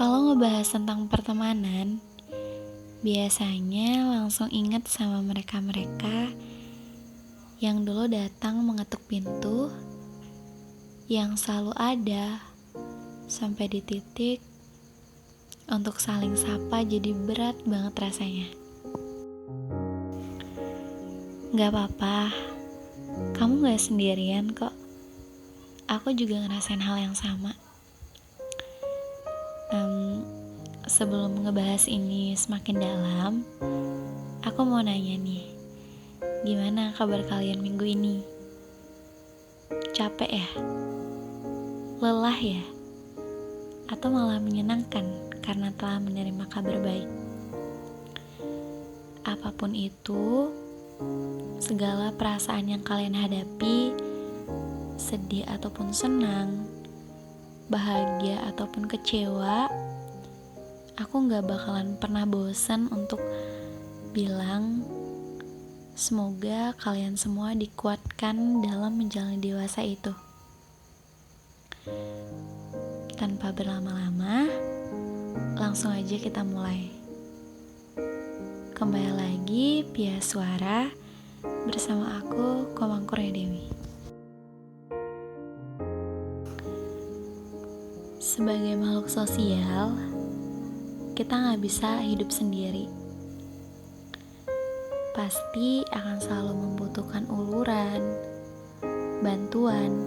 Kalau ngebahas tentang pertemanan, biasanya langsung inget sama mereka-mereka yang dulu datang mengetuk pintu, yang selalu ada sampai di titik untuk saling sapa jadi berat banget rasanya. Gak apa-apa, kamu gak sendirian kok. Aku juga ngerasain hal yang sama. Sebelum ngebahas ini semakin dalam, aku mau nanya nih, gimana kabar kalian minggu ini? Capek ya? Lelah ya? Atau malah menyenangkan karena telah menerima kabar baik? Apapun itu, segala perasaan yang kalian hadapi, sedih ataupun senang, bahagia ataupun kecewa, aku gak bakalan pernah bosan untuk bilang semoga kalian semua dikuatkan dalam menjalani dewasa itu. Tanpa berlama-lama, langsung aja kita mulai. Kembali lagi via suara bersama aku, Komang Kurnia Dewi. Sebagai makhluk sosial, kita gak bisa hidup sendiri. Pasti akan selalu membutuhkan uluran, bantuan,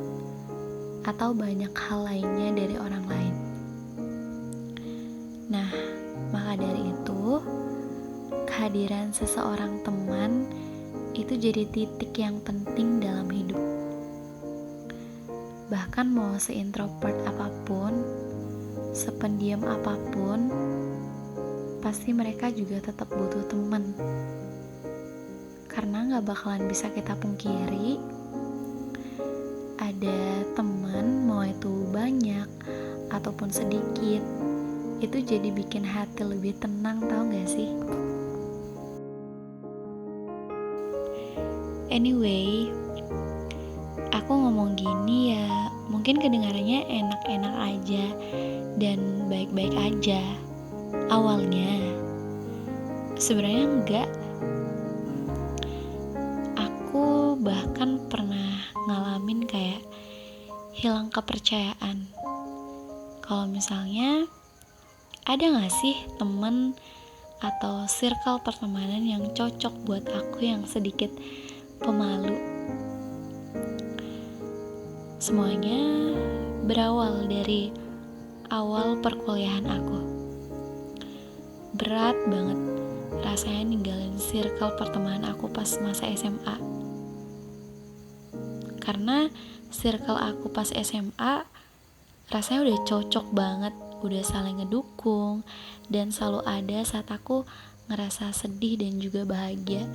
atau banyak hal lainnya dari orang lain. Nah, maka dari itu, kehadiran seseorang teman itu jadi titik yang penting dalam hidup. Bahkan mau seintrovert apapun, sependiam apapun, pasti mereka juga tetap butuh teman. Karena gak bakalan bisa kita pungkiri, ada teman mau itu banyak ataupun sedikit, itu jadi bikin hati lebih tenang, tau gak sih? Anyway, aku ngomong gini ya mungkin kedengarannya enak-enak aja dan baik-baik aja awalnya. Sebenarnya enggak. Aku bahkan pernah ngalamin kayak hilang kepercayaan. Kalau misalnya ada gak sih temen atau circle pertemanan yang cocok buat aku yang sedikit pemalu. Semuanya berawal dari awal perkuliahan aku. Berat banget rasanya ninggalin circle pertemanan aku pas masa SMA. Karena circle aku pas SMA rasanya udah cocok banget, udah saling ngedukung dan selalu ada saat aku ngerasa sedih dan juga bahagia.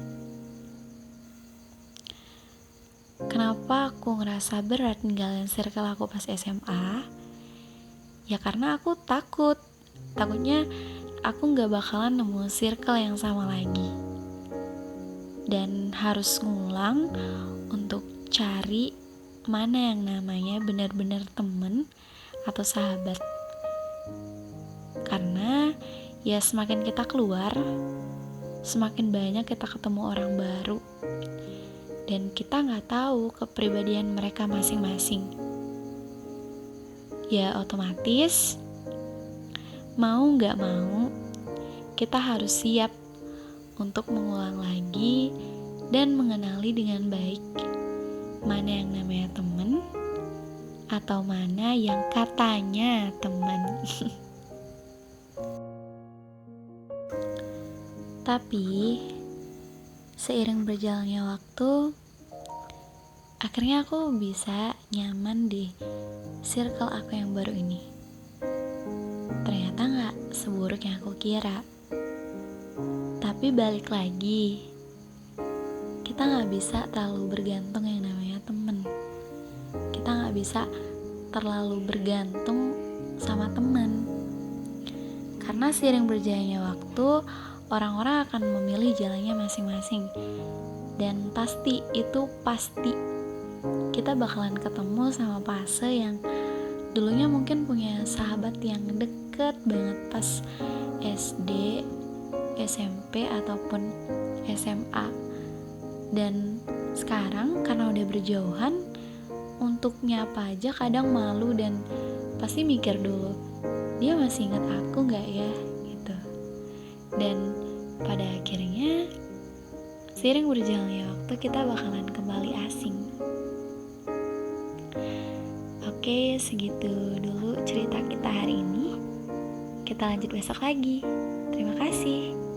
Kenapa aku ngerasa berat ninggalin circle aku pas SMA? Ya karena aku takutnya aku gak bakalan nemu circle yang sama lagi dan harus ngulang untuk cari mana yang namanya benar-benar temen atau sahabat. Karena ya semakin kita keluar, semakin banyak kita ketemu orang baru dan kita gak tahu kepribadian mereka masing-masing. Ya otomatis mau gak mau kita harus siap untuk mengulang lagi dan mengenali dengan baik mana yang namanya teman atau mana yang katanya teman. Tapi seiring berjalannya waktu, akhirnya aku bisa nyaman di circle aku yang baru ini. Ternyata gak seburuk yang aku kira. Tapi balik lagi, kita gak bisa terlalu bergantung yang namanya temen. Kita gak bisa terlalu bergantung sama teman. Karena seiring berjalannya waktu, orang-orang akan memilih jalannya masing-masing. Dan pasti kita bakalan ketemu sama fase yang dulunya mungkin punya sahabat yang deket banget pas SD, SMP ataupun SMA. Dan sekarang karena udah berjauhan, untuk nyapa aja kadang malu dan pasti mikir dulu, dia masih ingat aku gak ya gitu. Dan pada akhirnya seiring berjalannya waktu kita bakalan kembali asing. Oke, segitu dulu cerita kita hari ini. Kita lanjut besok lagi. Terima kasih.